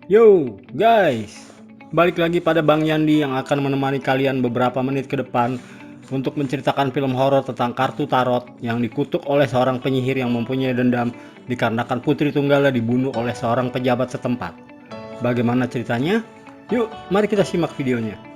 Yo guys, balik lagi pada Bang Yandi yang akan menemani kalian beberapa menit ke depan untuk menceritakan film horor tentang kartu tarot yang dikutuk oleh seorang penyihir yang mempunyai dendam dikarenakan putri tunggalnya dibunuh oleh seorang pejabat setempat. Bagaimana ceritanya? Yuk, mari kita simak videonya.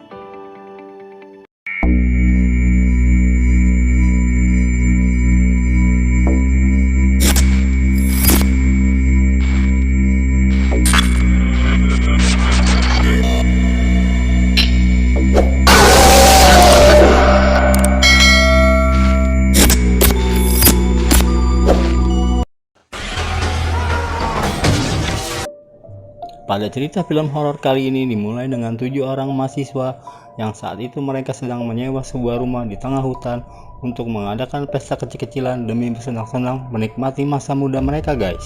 Pada cerita film horor kali ini dimulai dengan 7 orang mahasiswa yang saat itu mereka sedang menyewa sebuah rumah di tengah hutan untuk mengadakan pesta kecil-kecilan demi bersenang-senang menikmati masa muda mereka guys.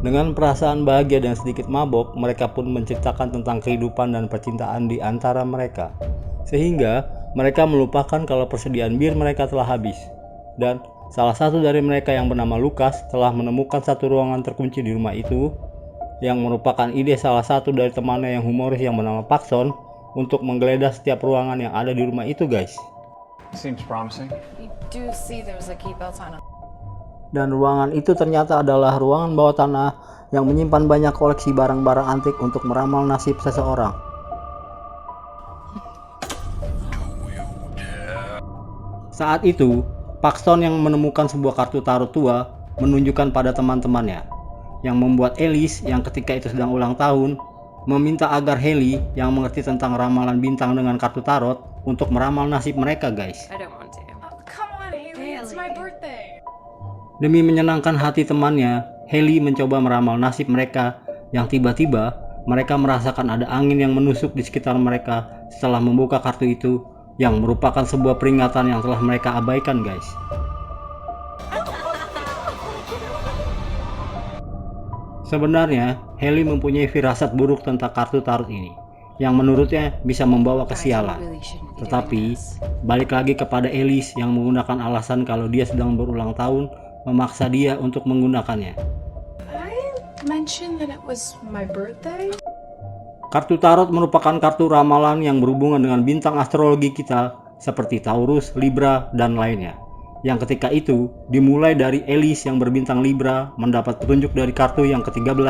Dengan perasaan bahagia dan sedikit mabok, mereka pun menceritakan tentang kehidupan dan percintaan di antara mereka. Sehingga mereka melupakan kalau persediaan bir mereka telah habis. Dan salah satu dari mereka yang bernama Lukas telah menemukan satu ruangan terkunci di rumah itu yang merupakan ide salah satu dari temannya yang humoris yang bernama Pakson untuk menggeledah setiap ruangan yang ada di rumah itu guys. Seems promising. You do see there's a key belt on it. Dan ruangan itu ternyata adalah ruangan bawah tanah yang menyimpan banyak koleksi barang-barang antik untuk meramal nasib seseorang. Saat itu, Paxton yang menemukan sebuah kartu tarot tua menunjukkan pada teman-temannya, yang membuat Alice yang ketika itu sedang ulang tahun meminta agar Haley yang mengerti tentang ramalan bintang dengan kartu tarot untuk meramal nasib mereka guys. I don't want to. Oh, come on, Haley. It's my birthday. Demi menyenangkan hati temannya, Haley mencoba meramal nasib mereka yang tiba-tiba mereka merasakan ada angin yang menusuk di sekitar mereka setelah membuka kartu itu yang merupakan sebuah peringatan yang telah mereka abaikan guys. Sebenarnya, Haley mempunyai firasat buruk tentang kartu tarot ini yang menurutnya bisa membawa kesialan. Tetapi, balik lagi kepada Alice yang menggunakan alasan kalau dia sedang berulang tahun memaksa dia untuk menggunakannya. I mentioned that it was my birthday. Kartu tarot merupakan kartu ramalan yang berhubungan dengan bintang astrologi kita seperti Taurus, Libra, dan lainnya. Yang ketika itu dimulai dari Alice yang berbintang Libra mendapat petunjuk dari kartu yang ke-13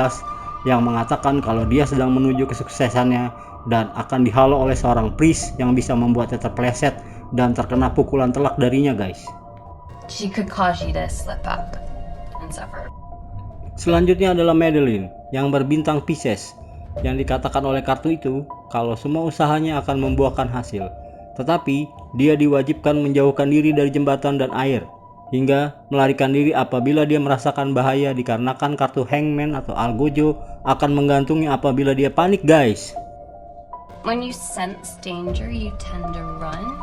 yang mengatakan kalau dia sedang menuju kesuksesannya dan akan dihalau oleh seorang priest yang bisa membuatnya terpeleset dan terkena pukulan telak darinya guys. She could cause you to slip up and suffer. Selanjutnya adalah Madeline yang berbintang Pisces yang dikatakan oleh kartu itu kalau semua usahanya akan membuahkan hasil. Tetapi dia diwajibkan menjauhkan diri dari jembatan dan air hingga melarikan diri apabila dia merasakan bahaya dikarenakan kartu Hangman atau Algojo akan menggantungi apabila dia panik guys. When you sense danger, you tend to run.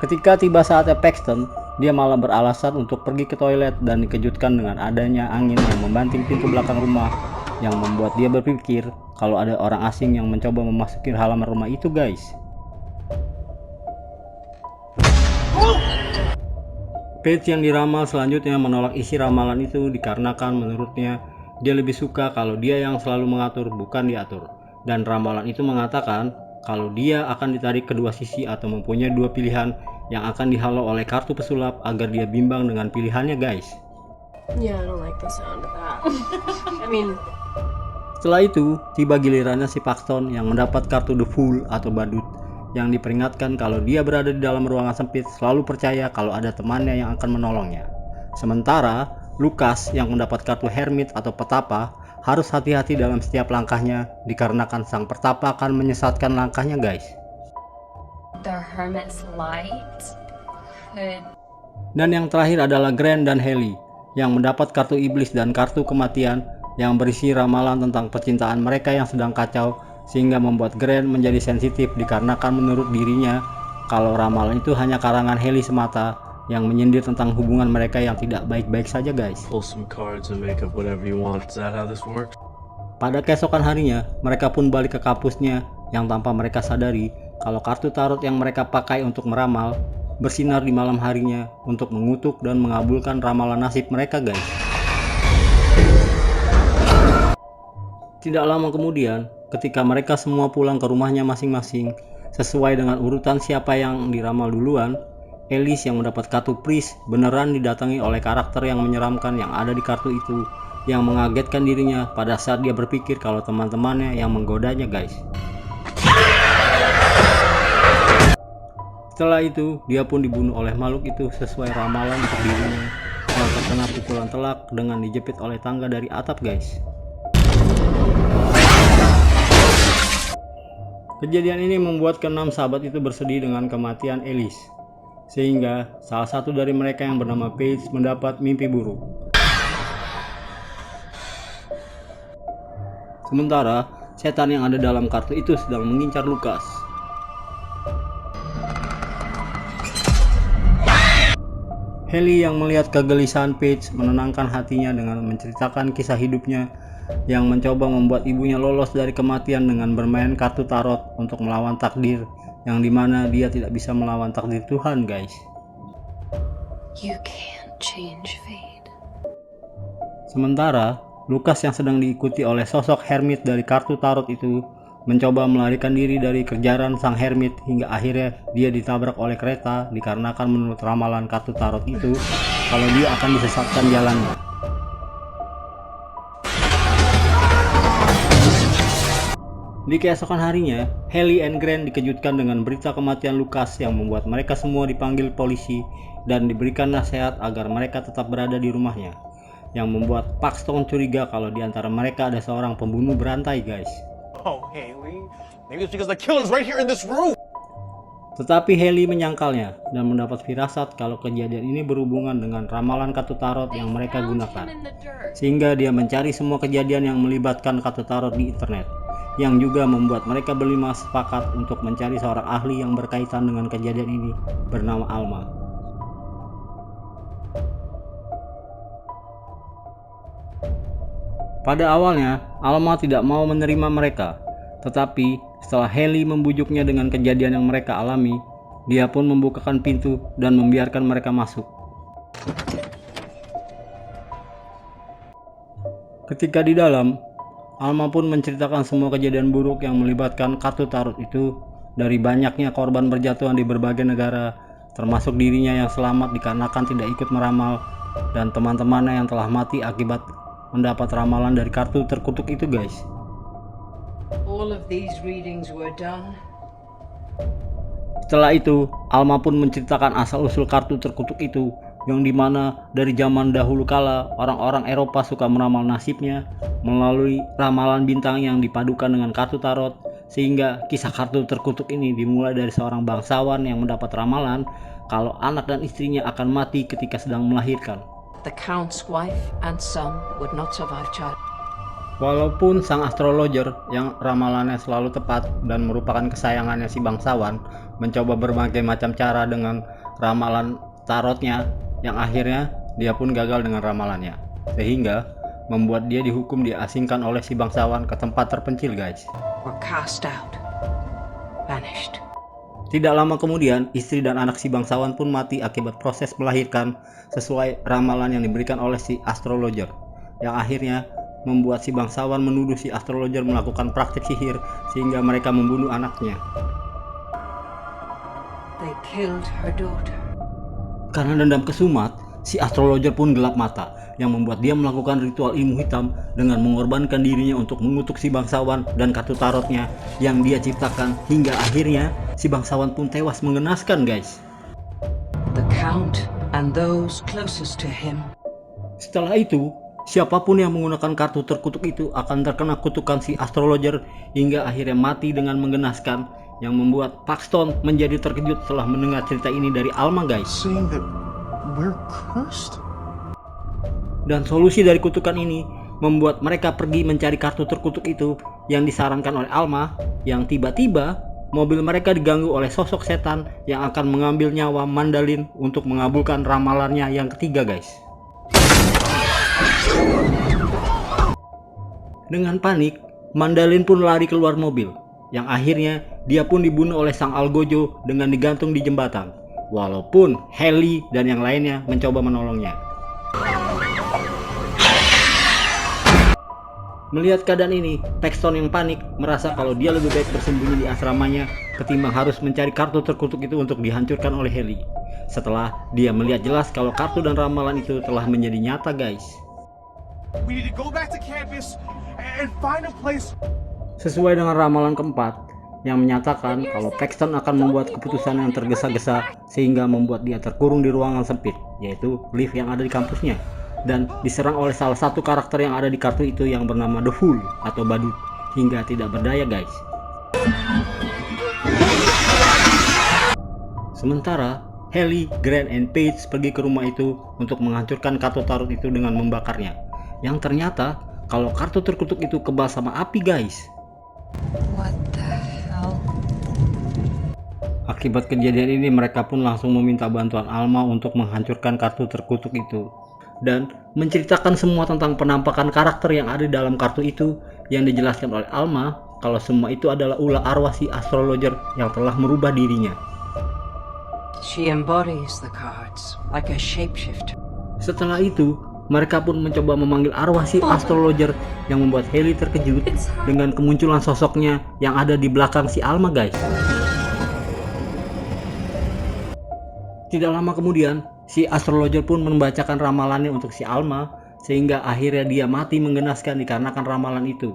Ketika tiba saatnya Paxton, dia malah beralasan untuk pergi ke toilet dan dikejutkan dengan adanya angin yang membanting pintu belakang rumah yang membuat dia berpikir kalau ada orang asing yang mencoba memasuki halaman rumah itu guys. Paige yang diramal selanjutnya menolak isi ramalan itu dikarenakan menurutnya dia lebih suka kalau dia yang selalu mengatur bukan diatur. Dan ramalan itu mengatakan kalau dia akan ditarik kedua sisi atau mempunyai dua pilihan yang akan dihalau oleh kartu pesulap agar dia bimbang dengan pilihannya guys. Yeah, I don't like the sound of that. I mean, Setelah itu, tiba gilirannya si Paxton yang mendapat kartu The Fool atau badut yang diperingatkan kalau dia berada di dalam ruangan sempit selalu percaya kalau ada temannya yang akan menolongnya. Sementara, Lukas yang mendapat kartu Hermit atau petapa harus hati-hati dalam setiap langkahnya dikarenakan sang petapa akan menyesatkan langkahnya guys. The hermit's light could. Dan yang terakhir adalah Grant dan Haley yang mendapat kartu iblis dan kartu kematian yang berisi ramalan tentang percintaan mereka yang sedang kacau sehingga membuat Grant menjadi sensitif dikarenakan menurut dirinya kalau ramalan itu hanya karangan Haley semata yang menyindir tentang hubungan mereka yang tidak baik-baik saja guys. Pull some cards and make up whatever you want. Is that how this works? Pada keesokan harinya, mereka pun balik ke kampusnya yang tanpa mereka sadari kalau kartu tarot yang mereka pakai untuk meramal bersinar di malam harinya untuk mengutuk dan mengabulkan ramalan nasib mereka guys. Tidak lama kemudian, ketika mereka semua pulang ke rumahnya masing-masing sesuai dengan urutan siapa yang diramal duluan, Alice yang mendapat kartu priest beneran didatangi oleh karakter yang menyeramkan yang ada di kartu itu, yang mengagetkan dirinya pada saat dia berpikir kalau teman-temannya yang menggodanya guys. Setelah itu, dia pun dibunuh oleh makhluk itu sesuai ramalan untuk dirinya yang terkena pukulan telak dengan dijepit oleh tangga dari atap guys. Kejadian ini membuat keenam sahabat itu bersedih dengan kematian Alice, sehingga salah satu dari mereka yang bernama Paige mendapat mimpi buruk. Sementara setan yang ada dalam kartu itu sedang mengincar Lucas. Haley yang melihat kegelisahan Paige menenangkan hatinya dengan menceritakan kisah hidupnya yang mencoba membuat ibunya lolos dari kematian dengan bermain kartu tarot untuk melawan takdir, yang dimana dia tidak bisa melawan takdir Tuhan guys. You can't change fate. Sementara Lucas yang sedang diikuti oleh sosok hermit dari kartu tarot itu mencoba melarikan diri dari kejaran sang hermit hingga akhirnya dia ditabrak oleh kereta dikarenakan menurut ramalan kartu tarot itu kalau dia akan disesatkan jalannya. Di keesokan harinya, Haley and Grant dikejutkan dengan berita kematian Lucas yang membuat mereka semua dipanggil polisi dan diberikan nasihat agar mereka tetap berada di rumahnya, yang membuat Paxton curiga kalau di antara mereka ada seorang pembunuh berantai guys. Oh, Haley. Maybe it's because the killer's right here in this room. Tetapi Haley menyangkalnya dan mendapat firasat kalau kejadian ini berhubungan dengan ramalan kartu tarot yang mereka gunakan. Sehingga dia mencari semua kejadian yang melibatkan kartu tarot di internet, yang juga membuat mereka berlima sepakat untuk mencari seorang ahli yang berkaitan dengan kejadian ini bernama Alma. Pada awalnya, Alma tidak mau menerima mereka, tetapi setelah Haley membujuknya dengan kejadian yang mereka alami, dia pun membukakan pintu dan membiarkan mereka masuk. Ketika di dalam, Alma pun menceritakan semua kejadian buruk yang melibatkan kartu tarot itu, dari banyaknya korban berjatuhan di berbagai negara, termasuk dirinya yang selamat dikarenakan tidak ikut meramal, dan teman-temannya yang telah mati akibat mendapat ramalan dari kartu terkutuk itu guys. All of these readings were done. Setelah itu, Alma pun menceritakan asal-usul kartu terkutuk itu, yang dimana dari zaman dahulu kala orang-orang Eropa suka meramal nasibnya melalui ramalan bintang yang dipadukan dengan kartu tarot, sehingga kisah kartu terkutuk ini dimulai dari seorang bangsawan yang mendapat ramalan kalau anak dan istrinya akan mati ketika sedang melahirkan. The Count's wife and son would not survive child. Walaupun sang astrologer yang ramalannya selalu tepat dan merupakan kesayangannya si bangsawan mencoba berbagai macam cara dengan ramalan tarotnya, yang akhirnya dia pun gagal dengan ramalannya, sehingga membuat dia dihukum diasingkan oleh si bangsawan ke tempat terpencil guys. Were cast out. Vanished. Tidak lama kemudian, istri dan anak si bangsawan pun mati akibat proses melahirkan sesuai ramalan yang diberikan oleh si astrologer, yang akhirnya membuat si bangsawan menuduh si astrologer melakukan praktik sihir sehingga mereka membunuh anaknya. They killed her daughter. Karena dendam kesumat, si astrologer pun gelap mata, yang membuat dia melakukan ritual ilmu hitam dengan mengorbankan dirinya untuk mengutuk si bangsawan dan kartu tarotnya yang dia ciptakan, hingga akhirnya si bangsawan pun tewas mengenaskan guys. The Count and those closest to him. Setelah itu, siapapun yang menggunakan kartu terkutuk itu akan terkena kutukan si astrologer hingga akhirnya mati dengan menggenaskan, yang membuat Paxton menjadi terkejut setelah mendengar cerita ini dari Alma guys. Saying that we're cursed? Dan solusi dari kutukan ini membuat mereka pergi mencari kartu terkutuk itu yang disarankan oleh Alma, yang tiba-tiba mobil mereka diganggu oleh sosok setan yang akan mengambil nyawa Mandalin untuk mengabulkan ramalannya yang ketiga guys. Dengan panik, Mandalin pun lari keluar mobil, yang akhirnya dia pun dibunuh oleh sang Algojo dengan digantung di jembatan, walaupun Haley dan yang lainnya mencoba menolongnya. Melihat keadaan ini, Paxton yang panik merasa kalau dia lebih baik bersembunyi di asramanya ketimbang harus mencari kartu terkutuk itu untuk dihancurkan oleh Haley. Setelah dia melihat jelas kalau kartu dan ramalan itu telah menjadi nyata, guys. We need to go back to campus and find a place. Sesuai dengan ramalan keempat yang menyatakan kalau Paxton akan membuat keputusan yang tergesa-gesa sehingga membuat dia terkurung di ruangan sempit, yaitu lift yang ada di kampusnya, dan diserang oleh salah satu karakter yang ada di kartu itu yang bernama The Fool atau Badut hingga tidak berdaya, guys. Sementara Haley, Grant, and Paige pergi ke rumah itu untuk menghancurkan kartu tarot itu dengan membakarnya. Yang ternyata kalau kartu terkutuk itu kebal sama api, guys. What the hell? Akibat kejadian ini mereka pun langsung meminta bantuan Alma untuk menghancurkan kartu terkutuk itu dan menceritakan semua tentang penampakan karakter yang ada di dalam kartu itu, yang dijelaskan oleh Alma kalau semua itu adalah ulah arwah si astrologer yang telah merubah dirinya. She embodies the cards like a shapeshifter. Setelah itu mereka pun mencoba memanggil arwah si astrologer yang membuat Haley terkejut dengan kemunculan sosoknya yang ada di belakang si Alma, guys. Tidak lama kemudian, si astrologer pun membacakan ramalannya untuk si Alma sehingga akhirnya dia mati menggenaskan dikarenakan ramalan itu.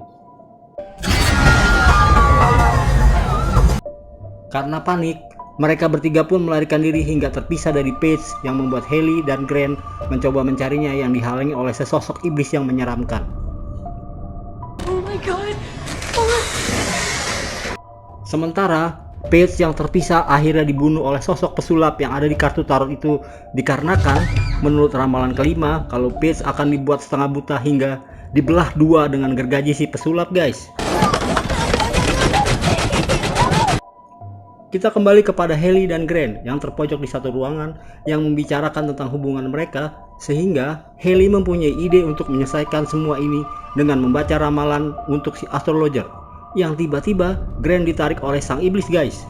Karena panik, mereka bertiga pun melarikan diri hingga terpisah dari Paige yang membuat Haley dan Grant mencoba mencarinya yang dihalangi oleh sesosok iblis yang menyeramkan. Oh my god. Sementara Paige yang terpisah akhirnya dibunuh oleh sosok pesulap yang ada di kartu tarot itu dikarenakan menurut ramalan kelima kalau Paige akan dibuat setengah buta hingga dibelah dua dengan gergaji si pesulap, guys. Kita kembali kepada Haley dan Grant yang terpojok di satu ruangan yang membicarakan tentang hubungan mereka, sehingga Haley mempunyai ide untuk menyelesaikan semua ini dengan membaca ramalan untuk si astrologer, yang tiba-tiba Grant ditarik oleh sang iblis, guys.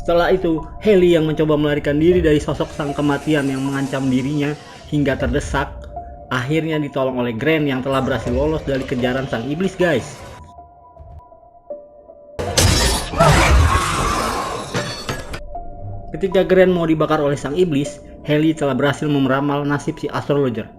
Setelah itu Haley yang mencoba melarikan diri dari sosok sang kematian yang mengancam dirinya hingga terdesak, akhirnya ditolong oleh Grant yang telah berhasil lolos dari kejaran sang iblis, guys. Ketika Grant mau dibakar oleh sang iblis, Haley telah berhasil meramal nasib si astrologer,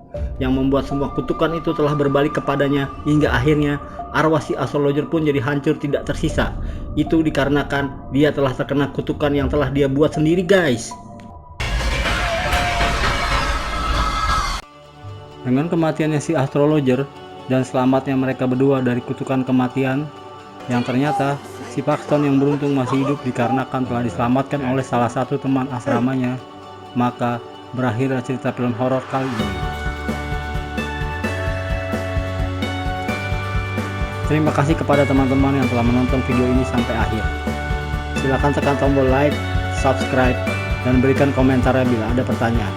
yang membuat semua kutukan itu telah berbalik kepadanya hingga akhirnya arwah si astrologer pun jadi hancur tidak tersisa. Itu dikarenakan dia telah terkena kutukan yang telah dia buat sendiri, guys. Dengan kematiannya si astrologer dan selamatnya mereka berdua dari kutukan kematian, yang ternyata si Paxton yang beruntung masih hidup dikarenakan telah diselamatkan oleh salah satu teman asramanya, maka berakhir cerita film horor kali ini. Terima kasih kepada teman-teman yang telah menonton video ini sampai akhir. Silahkan tekan tombol like, subscribe, dan berikan komentarnya bila ada pertanyaan.